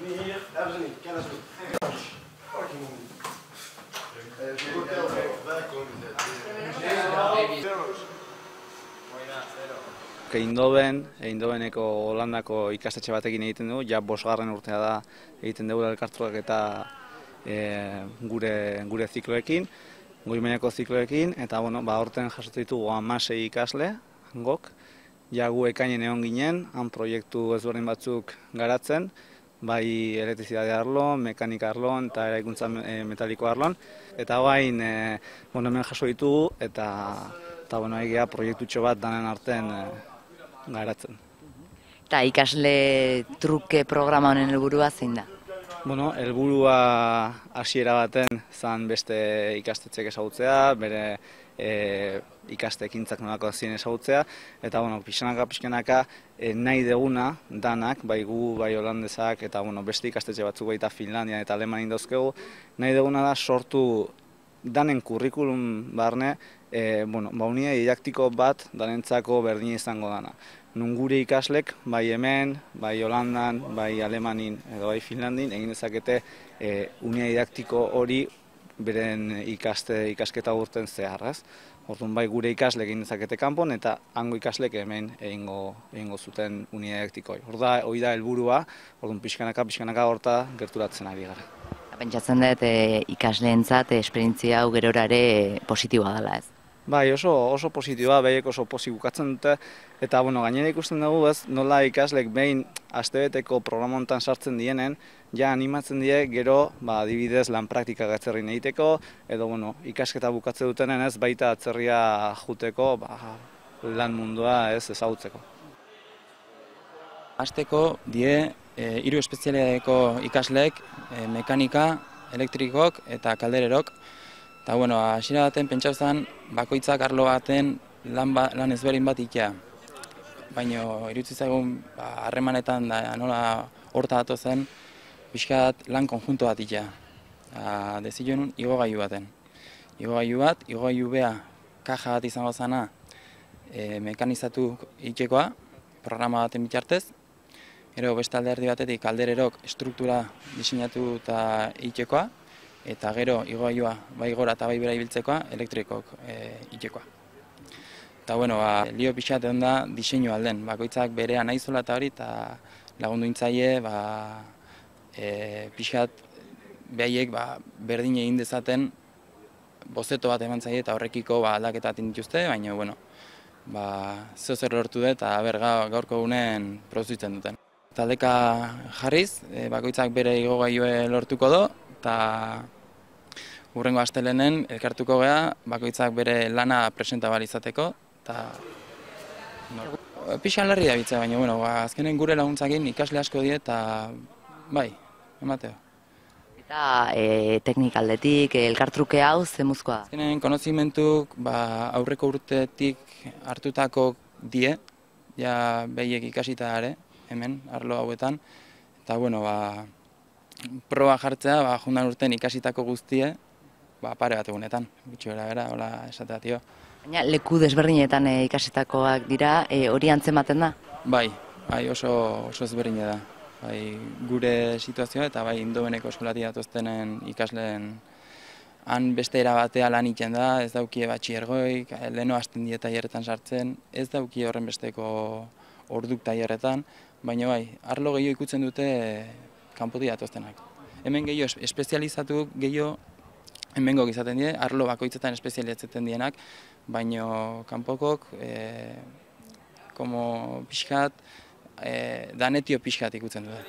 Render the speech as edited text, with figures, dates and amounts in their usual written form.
Nu hier hebben ze niet, kennen ze niet. Fucking moeilijk. Eindhoveneko Holandako ikastetxe batekin egiten dugu, ja 5. urtea da egiten dugu elkartrukak eta gure zikloekin, goi mailako zikloekin, eta aurten jasotu ditugu 16 ikasle, hangok, ja gu ekainen egon ginen, han proiektu ezberdin batzuk garatzen, bai elektrizitate arloan, mekanika arloan eta eraikuntza metaliko arloan, eta guain hemen jaso ditugu, eta egia proiektutxo bat danen artean garatzen. Eta ikasle truke programa honen helburua zein da? Helburua hasiera baten zan beste ikastetxeek ezagutzea, bere ikaste ekintzak nolako ziren ezagutzea, eta pixkanaka nahi deguna danak, bai gu, bai holandesak, eta beste ikastetxe batzuk baita Finlandian eta Alemanin dauzkegu, nahi deguna da sortu danen kurrikulum barne, unidade didaktiko bat danentzako berdina izango dana. Nun gure ikaslek, bai hemen, bai Holandan, bai Alemanin edo bai Finlandin, egin dezakete unidade didaktiko hori beren ikasketa urten zehar, ez? Orduan bai gure ikaslek egin dezakete kanpon eta hango ikaslek hemen egingo zuten unidade didaktiko hori. Hori da helburua, orduan pixkanaka horta gerturatzen ari gara. Pentsatzen dut ikasleentzat esperientzia hau gerora ere positiboa dela, ez? Bai, oso positiboa, behiek oso pozik bukatzen dute, eta gainera ikusten dugu ez, nola ikaslek behin astebeteko programa honetan sartzen dienen, ja animatzen die gero, adibidez lan praktika atzerrin egiteko, edo ikasketa bukatze dutenen ez, baita atzerria juteko, lan mundua ez ezagutzeko. Hasteko die 3 espezialitateko ikaslek, mekanika, elektrikok eta kaldererok. Eta hasiera baten pentsatu zen bakoitzak arlo baten lan ezberdin bat itea. Baina iruditzen zaigun harremanetan da nola horta datozen pixkat lan konjunto bat itea. Dezio nun igogailu baten. Igogailu bea kaja bat izango zana mekanizatu itxekoa, programa baten bitartez. Gero beste alderdi batetik kaldererok struktura diseinatu eta itxekoa. Eta gero igogailua bai gora eta bai bera ibiltzekoa elektrikok itxekoa. Eta lio pixat egon da diseinu alden, bakoitzak berea nahi zola eta hori, eta lagundu intzaie pixat behaiek berdin egin dezaten bozeto bat eman zaie eta horrekiko aldaketa atin dituzte, baina zeo zer lortu dut eta gaurko egunen produzitzen duten. Taldeka jarriz, bakoitzak bere igogailue lortuko do, eta hurrengo astelenen elkartuko gea, bakoitzak bere lana presentabal izateko, eta pixan larri da bitza, baina azkenen gure laguntzakin ikasle asko die, eta bai, emateo. Eta teknikaldetik, elkartruke hau zemuzkoa da? Azkenen konozimentuk aurreko urtetik hartutako die, ja behiek ikasita ere, hemen, arlo hauetan, eta proba jartzea, jundan urten ikasitako guztie, pare bat egunetan, gutxi bera, hola esatea tio. Baina leku desberdinetan ikasitakoak dira, hori antzematen da? Bai, oso ezberdine da. Gure situazioa eta Eindhoveneko eskolatik datoztenen ikasleen han beste era batea lan egiten da, ez daukie batxiergoik, leheno hasten die tailerretan sartzen, ez daukie horren besteko orduk tailerretan, baina arlo gehiago ikutzen dute kanpotik datoztenak. Hemen gehiago espezializatu gehiago hemengo izaten die, arlo bakoitzetan espezializatzen dienak, baina kanpokok pixkat, danetio pixkat ikutzen dute.